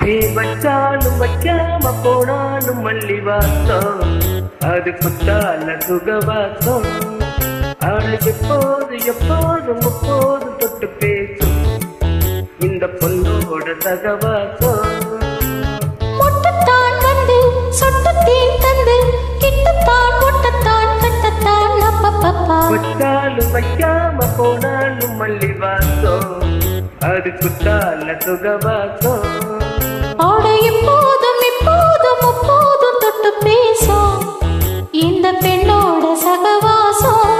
நீ வச்சாலும் வைக்காம போனாலும் மல்லி வாசம், அது குத்தால சுகவாசம். ஆனா எப்போது எப்போதும் எப்போதும் தொட்டு பேசும் இந்த பொண்ணோட சகவாசம். முட்டத்தான் வந்து சொட்டத்தேன் தந்து கிட்டத்தான் முட்டத்தான் கட்டத்தான் அப்பப்பப்பா. வச்சாலும் வைக்காம போனாலும் மல்லி வாசம், அது குத்தால சுகவாசம். ஆட எப்போதும் எப்போதும் எப்போதும் தொட்டு பேசும் இந்த பெண்ணோட சகவாசம்.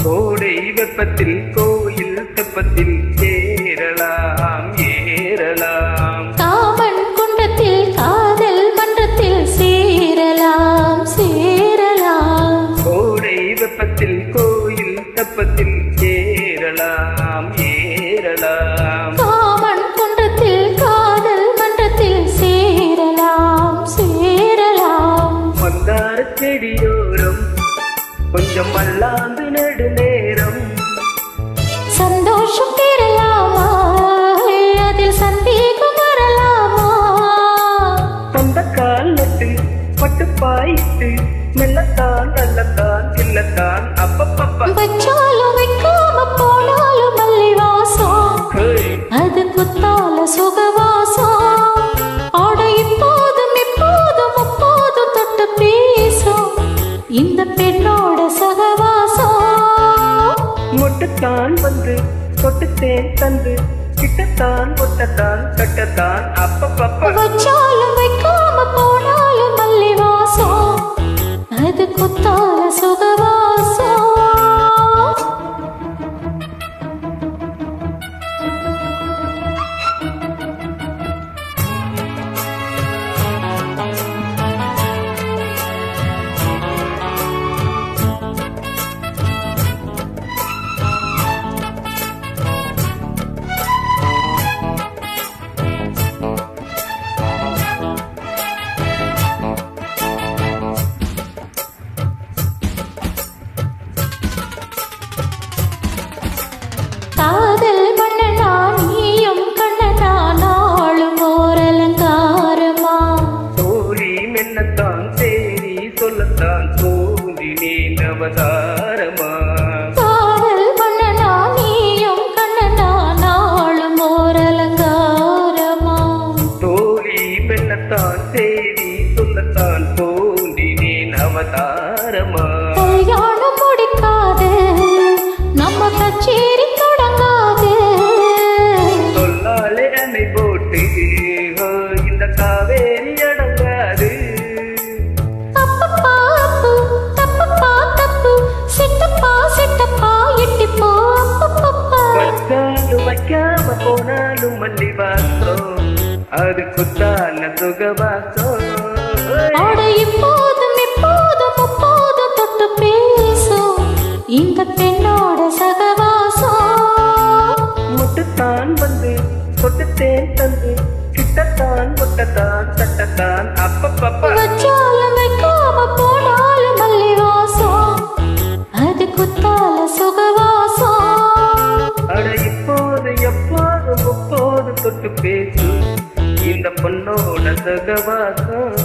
கோடை வெப்பத்தில் கோயில் தெப்பத்தில் ஏறலாம் ஏறலாம். காமன் குண்டத்தில் காதல் மன்றத்தில் சேரலாம் சேரலாம். கோடை வெப்பத்தில் கோயில் தெப்பத்தில் ஏறலாம் ஏறலாம். காமன் குண்டத்தில் காதல் மன்றத்தில் சேரலாம் சேரலாம். மந்தார செடியோரம் கொஞ்சம் மல்லாந்து நடு நேரம், சந்தோஷம் பெறலாமா அதில் சந்தேகம் வரலாமா. சொந்த காலத்து பட்டு பாய்த்து மெல்லத்தான் நல்லத்தான் இல்லத்தான் அப்பப்பப்பா. வச்சாலும் வைக்காம போனாலும் மல்லி வாசம், அது குத்தால சுகவாசம். ஆட இப்போதும் எப்போதும் எப்போதும் தொட்டு பேசும் இந்த பெண்ணோட சகவாசம். மொட்டுத்தான் வந்து தொட்டுத்தேன் தந்து கிட்டத்தான் ஒட்டத்தான் கட்டத்தான் அப்பப்பப்பா. வச்சாலும் வைக்காம போனாலும் மல்லி வாசம், அது குத்தால சுகவாசம். காதல் மன்னனா நீயும் கண்ணனா நாளும் ஓர் அலங்காரமா. தோழி மென்னத்தான் சேரி சொல்லத்தான் தோன்றினேன் அவதாரமா. காதல் மன்னனா நீயும் கண்ணனா நாளும் ஓர் அலங்காரமா. தோழி மென்னத்தான் சேரி சொல்லத்தான் தோன்றினேன் அவதாரமா. கல்யாணம் முடிக்காது நம்ம கச்சேரி தொடங்காது. சொல்லாலே அணை போட்டு இந்த காவேரி அடங்காது. தப்பப்பா அப்பு தப்பப்பா தப்பு சிட்டப்பா சிட்டப்பா எட்டிப்போ அப்பப்பப்பா. வச்சாலும் வைக்காம போனாலும் மல்லி வாசம், அது குத்தால சுகவாசம். ஆட இப்போதும் எப்போதும் எப்போதும் தொட்டு பேசும் இந்த பெண்ணோட சகவாசம். முட்டுத்தான் வந்து தொட்டுத்தேன் தந்து கிட்டத்தான் ஒட்டத்தான் தட்டத்தான் அப்பப்பப்பா. வச்சாலும் வைக்காம போனாலும் மல்லி வாசம், அது குத்தால சுகவாசம். அட இப்போது எப்போதும் எப்போது தொட்டு பேசு இந்த பொண்ணோட சகவாசம்.